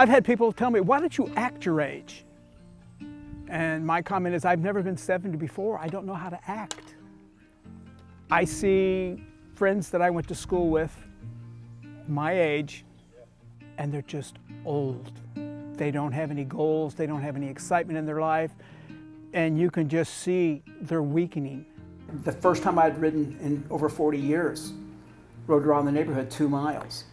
I've had people tell me, why don't you act your age? And my comment is, I've never been 70 before. I don't know how to act. I see friends that I went to school with, my age, and they're just old. They don't have any goals, they don't have any excitement in their life, and you can just see they're weakening. The first time I'd ridden in over 40 years, rode around the neighborhood 2 miles.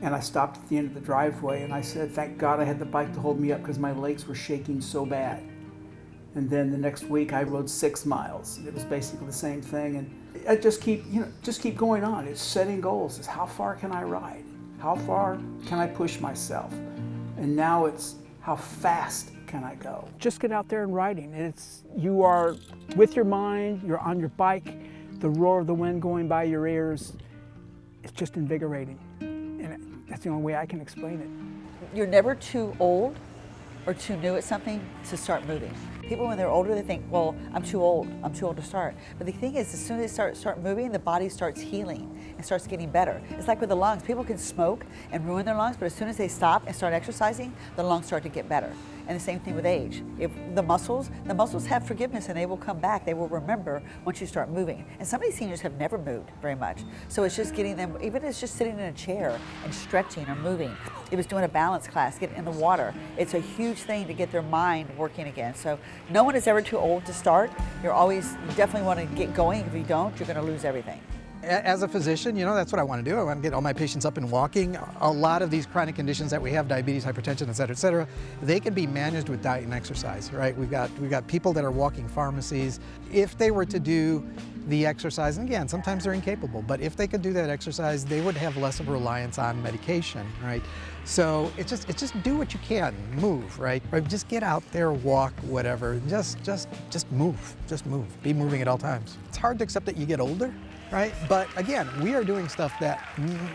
And I stopped at the end of the driveway and I said, thank God I had the bike to hold me up because my legs were shaking so bad. And then the next week I rode 6 miles. It was basically the same thing. And I just keep going on. It's setting goals. It's how far can I ride? How far can I push myself? And now it's how fast can I go? Just get out there and riding. You are with your mind, you're on your bike, the roar of the wind going by your ears. It's just invigorating. And that's the only way I can explain it. You're never too old or too new at something to start moving. People, when they're older, they think, well, I'm too old to start. But the thing is, as soon as they start moving, the body starts healing and starts getting better. It's like with the lungs. People can smoke and ruin their lungs, but as soon as they stop and start exercising, the lungs start to get better. And the same thing with age. If the muscles have forgiveness and they will come back. They will remember once you start moving. And some of these seniors have never moved very much. So it's just getting them, even if it's just sitting in a chair and stretching or moving. It was doing a balance class, getting in the water. It's a huge thing to get their mind working again. So no one is ever too old to start. You definitely want to get going. If you don't, you're going to lose everything. As a physician, that's what I want to do. I want to get all my patients up and walking. A lot of these chronic conditions that we have, diabetes, hypertension, et cetera, they can be managed with diet and exercise, right? We've got people that are walking pharmacies. If they were to do the exercise, and again, sometimes they're incapable, but if they could do that exercise, they would have less of a reliance on medication, right? So it's just do what you can, move, right? Or just get out there, walk, whatever. Just move. Be moving at all times. It's hard to accept that you get older, right? But again, we are doing stuff that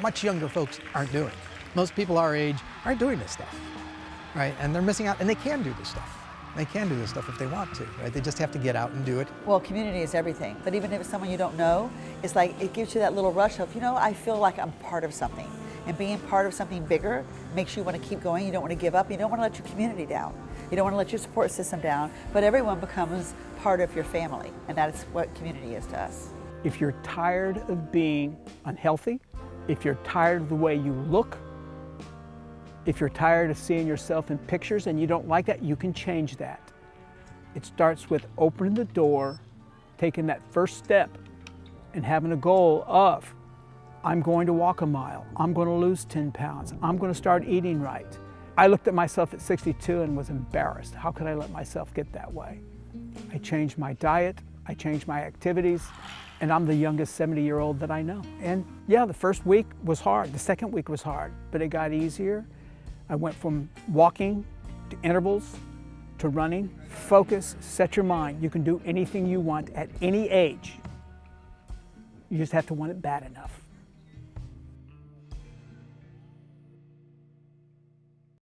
much younger folks aren't doing. Most people our age aren't doing this stuff, right? And they're missing out, and they can do this stuff. They can do this stuff if they want to, right? They just have to get out and do it. Well, community is everything. But even if it's someone you don't know, it's like it gives you that little rush of, I feel like I'm part of something. And being part of something bigger makes you want to keep going. You don't want to give up. You don't want to let your community down. You don't want to let your support system down. But everyone becomes part of your family. And that is what community is to us. If you're tired of being unhealthy, if you're tired of the way you look, if you're tired of seeing yourself in pictures and you don't like that, you can change that. It starts with opening the door, taking that first step, and having a goal of, I'm going to walk a mile, I'm going to lose 10 pounds, I'm going to start eating right. I looked at myself at 62 and was embarrassed. How could I let myself get that way? I changed my diet, I changed my activities, and I'm the youngest 70-year-old that I know. And yeah, the first week was hard, the second week was hard, but it got easier. I went from walking to intervals to running. Focus, set your mind. You can do anything you want at any age. You just have to want it bad enough.